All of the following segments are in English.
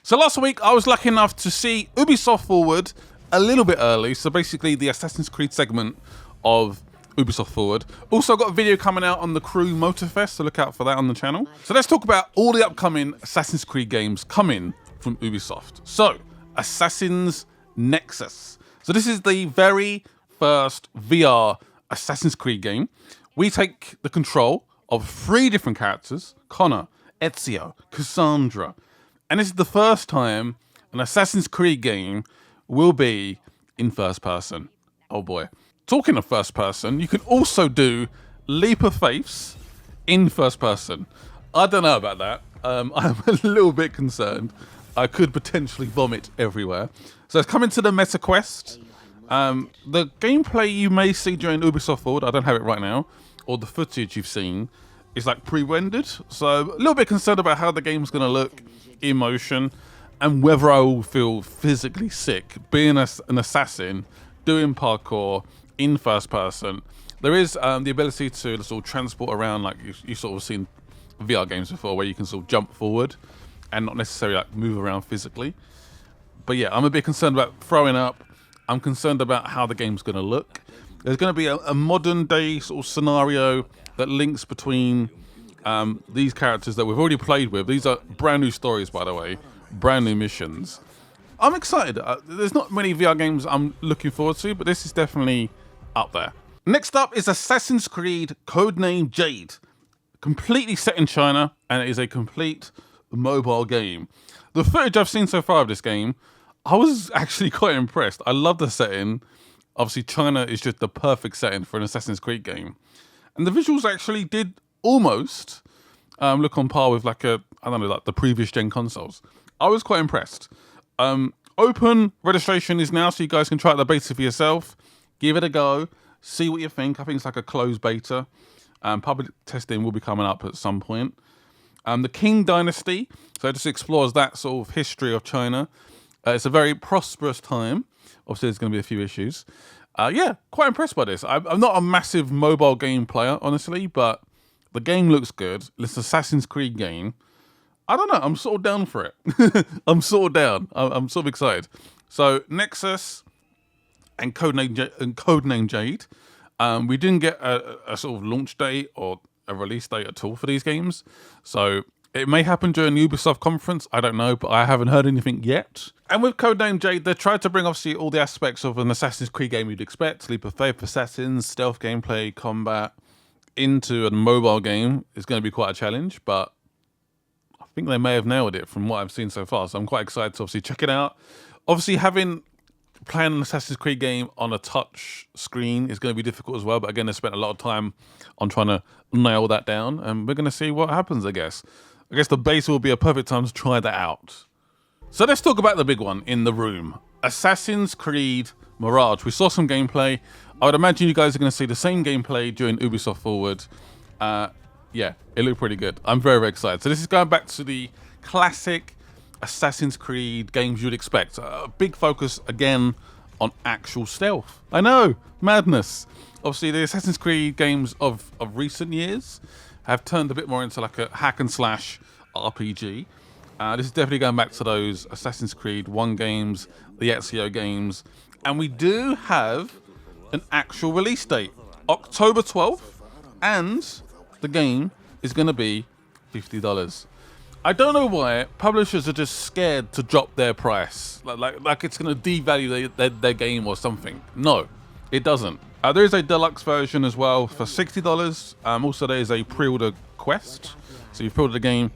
So last week I was lucky enough to see Ubisoft Forward a little bit early. So basically the Assassin's Creed segment of Ubisoft Forward. Also got a video coming out on the Crew Motorfest, so look out for that on the channel. So let's talk about all the upcoming Assassin's Creed games coming from Ubisoft. So, Assassin's Nexus. So this is the very first VR Assassin's Creed game. We take the control of 3 different characters: Connor, Ezio, Cassandra. And this is the first time an Assassin's Creed game will be in first person. Oh boy. Talking of first person, you can also do Leap of Faiths in first person. I don't know about that. I'm a little bit concerned. I could potentially vomit everywhere. So it's coming to the Meta Quest. The gameplay you may see during Ubisoft Forward, I don't have it right now, or the footage you've seen, is like pre-rendered. So a little bit concerned about how the game's going to look in motion and whether I will feel physically sick being an assassin doing parkour in first person. There is the ability to sort of transport around, like you sort of seen VR games before, where you can sort of jump forward and not necessarily like move around physically. But yeah, I'm a bit concerned about throwing up. I'm concerned about how the game's going to look. There's going to be a modern day sort of scenario that links between these characters that we've already played with. These are brand new stories, by the way, brand new missions. I'm excited. There's not many VR games I'm looking forward to, but this is definitely up there. Next up is Assassin's Creed Codename Jade. Completely set in China, and it is a complete mobile game. The footage I've seen so far of this game, I was actually quite impressed. I love the setting. Obviously, China is just the perfect setting for an Assassin's Creed game. And the visuals actually did almost look on par with like the previous gen consoles. I was quite impressed. Open registration is now, so you guys can try out the beta for yourself. Give it a go. See what you think. I think it's like a closed beta. Public testing will be coming up at some point. The Qing Dynasty, so it just explores that sort of history of China. It's a very prosperous time. Obviously, there's going to be a few issues. Yeah, quite impressed by this. I'm not a massive mobile game player, honestly, but the game looks good. It's an Assassin's Creed game. I don't know. I'm sort of down for it. I'm sort of down. I'm sort of excited. So, Nexus and Codename Jade. We didn't get a sort of launch date or a release date at all for these games. So, it may happen during the Ubisoft conference. I don't know, but I haven't heard anything yet. And with Codename Jade, they tried to bring obviously all the aspects of an Assassin's Creed game you'd expect. Leap of Faith, assassins, stealth gameplay, combat, into a mobile game is going to be quite a challenge, but I think they may have nailed it from what I've seen so far. So I'm quite excited to obviously check it out. Obviously, playing an Assassin's Creed game on a touch screen is going to be difficult as well. But again, I spent a lot of time on trying to nail that down, and we're going to see what happens, I guess. I guess the beta will be a perfect time to try that out. So let's talk about the big one in the room. Assassin's Creed Mirage. We saw some gameplay. I would imagine you guys are going to see the same gameplay during Ubisoft Forward. Yeah, it looked pretty good. I'm very, very excited. So this is going back to the classic Assassin's Creed games you'd expect. A big focus, again, on actual stealth. I know, madness. Obviously, the Assassin's Creed games of recent years have turned a bit more into like a hack and slash RPG. This is definitely going back to those Assassin's Creed 1 games, the Ezio games. And we do have an actual release date, October 12th, and the game is going to be $50. I don't know why publishers are just scared to drop their price, like it's going to devalue their game or something. No, it doesn't. There is a deluxe version as well for $60. Also, there is a pre-order quest. So you pre-order the game,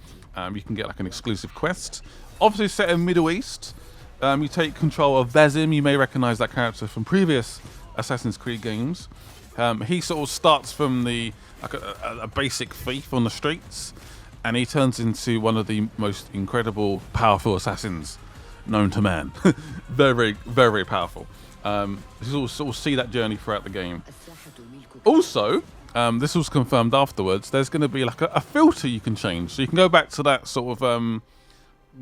you can get like an exclusive quest. Obviously set in Middle East. You take control of Basim. You may recognize that character from previous Assassin's Creed games. He sort of starts from a basic thief on the streets, and he turns into one of the most incredible, powerful assassins known to man. Very, very, very powerful. You'll sort of see that journey throughout the game. Also, this was confirmed afterwards, there's going to be like a filter you can change. So you can go back to that sort of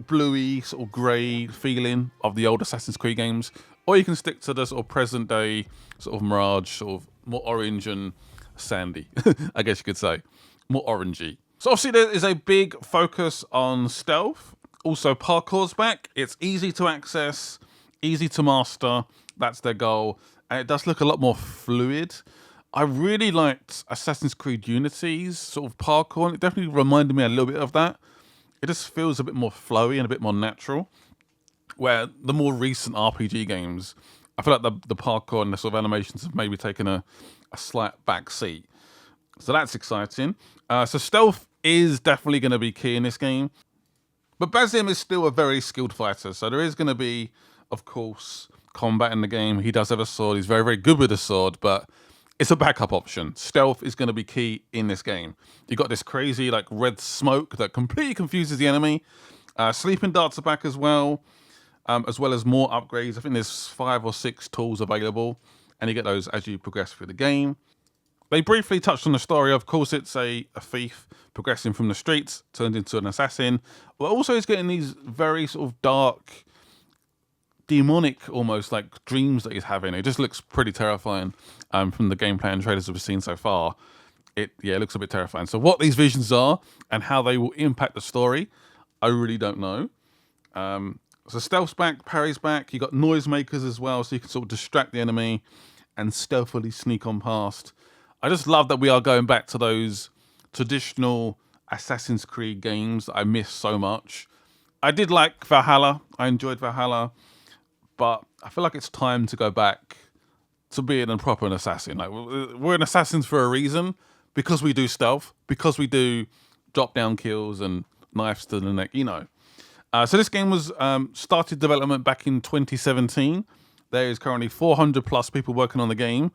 bluey, sort of grey feeling of the old Assassin's Creed games, or you can stick to the sort of present day sort of Mirage, sort of more orange and sandy, I guess you could say. More orangey. So obviously there is a big focus on stealth. Also, parkour's back. It's easy to access, easy to master. That's their goal. And it does look a lot more fluid. I really liked Assassin's Creed Unity's sort of parkour, and it definitely reminded me a little bit of that. It just feels a bit more flowy and a bit more natural. Where the more recent RPG games, I feel like the parkour and the sort of animations have maybe taken a slight back seat. So that's exciting. So stealth is definitely going to be key in this game. But Basim is still a very skilled fighter. So there is going to be, of course, combat in the game. He does have a sword. He's very, very good with a sword, but it's a backup option. Stealth is going to be key in this game. You got this crazy like red smoke that completely confuses the enemy. Sleeping darts are back as well as more upgrades. I think there's 5 or 6 tools available, and you get those as you progress through the game. They briefly touched on the story. Of course, it's a thief progressing from the streets, turned into an assassin. But also he's getting these very sort of dark, demonic almost like dreams that he's having. It just looks pretty terrifying from the gameplay and trailers we've seen so far. It looks a bit terrifying. So what these visions are and how they will impact the story, I really don't know. So stealth's back, parry's back. You got noisemakers as well, so you can sort of distract the enemy and stealthily sneak on past. I just love that we are going back to those traditional Assassin's Creed games that I miss so much. I did like Valhalla. I enjoyed Valhalla. But I feel like it's time to go back to being a proper assassin. Like we're an assassins for a reason, because we do stealth, because we do drop-down kills and knives to the neck, you know. So this game was started development back in 2017. There is currently 400 plus people working on the game.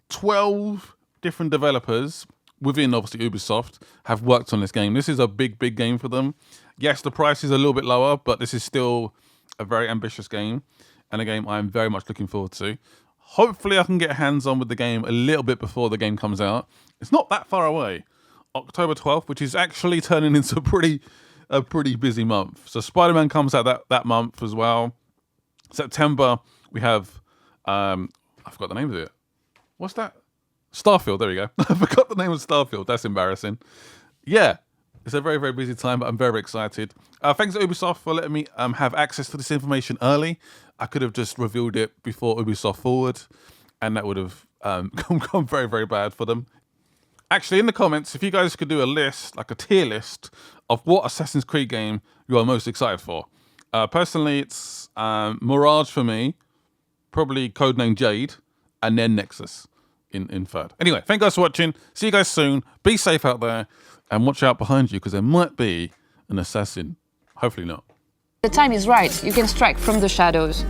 12 different developers within obviously Ubisoft have worked on this game. This is a big, big game for them. Yes, the price is a little bit lower, but this is still a very ambitious game and a game I'm very much looking forward to. Hopefully I can get hands-on with the game a little bit before the game comes out. It's not that far away. October 12th, which is actually turning into a pretty busy month. So Spider-Man comes out that month as well. September, we have, I forgot the name of it. What's that? Starfield, there we go. I forgot the name of Starfield. That's embarrassing. Yeah, it's a very, very busy time, but I'm very, very excited. Thanks to Ubisoft for letting me have access to this information early. I could have just revealed it before Ubisoft Forward, and that would have gone very, very bad for them. Actually, in the comments, if you guys could do a list, like a tier list, of what Assassin's Creed game you are most excited for. Personally, it's Mirage for me, probably Codename Jade, and then Nexus in third. Anyway, thank you guys for watching. See you guys soon. Be safe out there, and watch out behind you, because there might be an assassin. Hopefully not. The time is right. You can strike from the shadows.